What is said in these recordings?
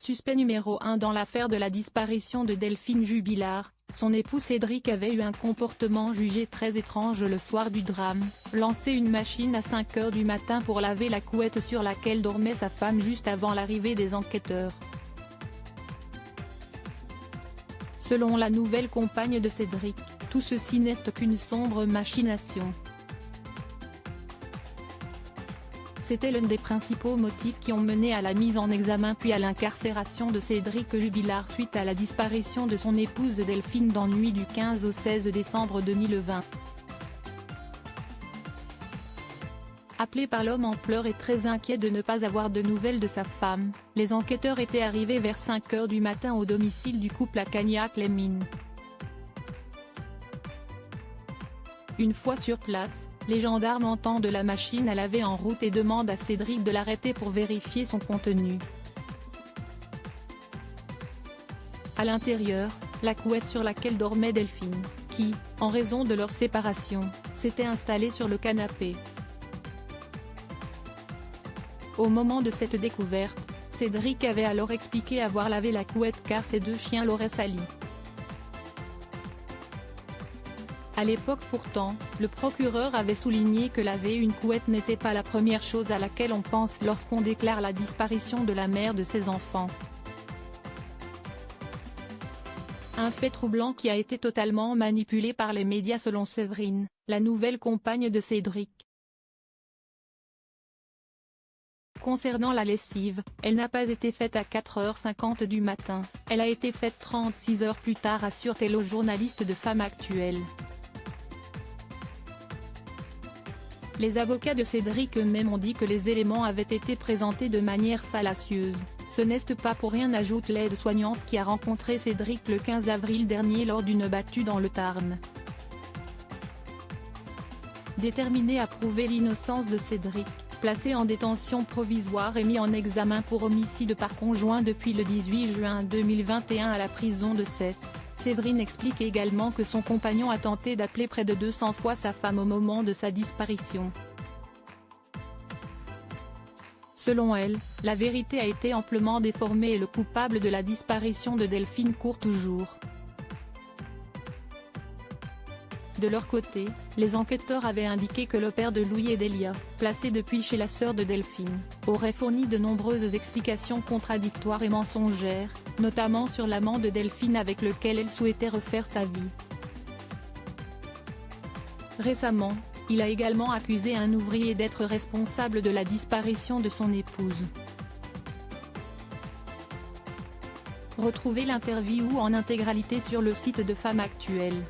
Suspect numéro 1 dans l'affaire de la disparition de Delphine Jubilard, son époux Cédric avait eu un comportement jugé très étrange le soir du drame, lancer une machine à 5 h du matin pour laver la couette sur laquelle dormait sa femme juste avant l'arrivée des enquêteurs. Selon la nouvelle compagne de Cédric, tout ceci n'est qu'une sombre machination. C'était l'un des principaux motifs qui ont mené à la mise en examen puis à l'incarcération de Cédric Jubilard suite à la disparition de son épouse Delphine dans la nuit du 15 au 16 décembre 2020. Appelé par l'homme en pleurs et très inquiet de ne pas avoir de nouvelles de sa femme, les enquêteurs étaient arrivés vers 5 h du matin au domicile du couple à Cagnac-les-Mines. Une fois sur place, les gendarmes entendent la machine à laver en route et demandent à Cédric de l'arrêter pour vérifier son contenu. À l'intérieur, la couette sur laquelle dormait Delphine, qui, en raison de leur séparation, s'était installée sur le canapé. Au moment de cette découverte, Cédric avait alors expliqué avoir lavé la couette car ses 2 chiens l'auraient salie. À l'époque pourtant, le procureur avait souligné que laver une couette n'était pas la première chose à laquelle on pense lorsqu'on déclare la disparition de la mère de ses enfants. Un fait troublant qui a été totalement manipulé par les médias selon Séverine, la nouvelle compagne de Cédric. Concernant la lessive, elle n'a pas été faite à 4h50 du matin, elle a été faite 36 heures plus tard assure-t-elle au journaliste de Femme Actuelle. Les avocats de Cédric eux-mêmes ont dit que les éléments avaient été présentés de manière fallacieuse. Ce n'est pas pour rien, ajoute l'aide-soignante qui a rencontré Cédric le 15 avril dernier lors d'une battue dans le Tarn. Déterminée à prouver l'innocence de Cédric, placé en détention provisoire et mis en examen pour homicide par conjoint depuis le 18 juin 2021 à la prison de Cesse, Séverine explique également que son compagnon a tenté d'appeler près de 200 fois sa femme au moment de sa disparition. Selon elle, la vérité a été amplement déformée et le coupable de la disparition de Delphine court toujours. De leur côté, les enquêteurs avaient indiqué que le père de Louis et Delia, placé depuis chez la sœur de Delphine, aurait fourni de nombreuses explications contradictoires et mensongères, notamment sur l'amant de Delphine avec lequel elle souhaitait refaire sa vie. Récemment, il a également accusé un ouvrier d'être responsable de la disparition de son épouse. Retrouvez l'interview en intégralité sur le site de Femme Actuelle.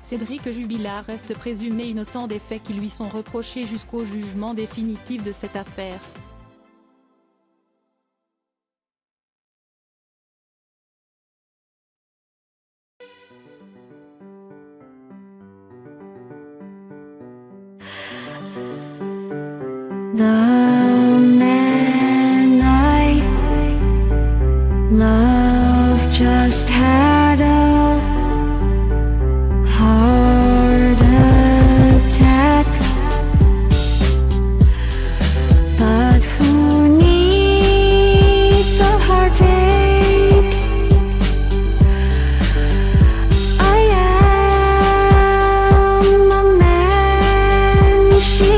Cédric Jubilard reste présumé innocent des faits qui lui sont reprochés jusqu'au jugement définitif de cette affaire. The man I love just had a heart attack, but who needs a heartache? I am a man she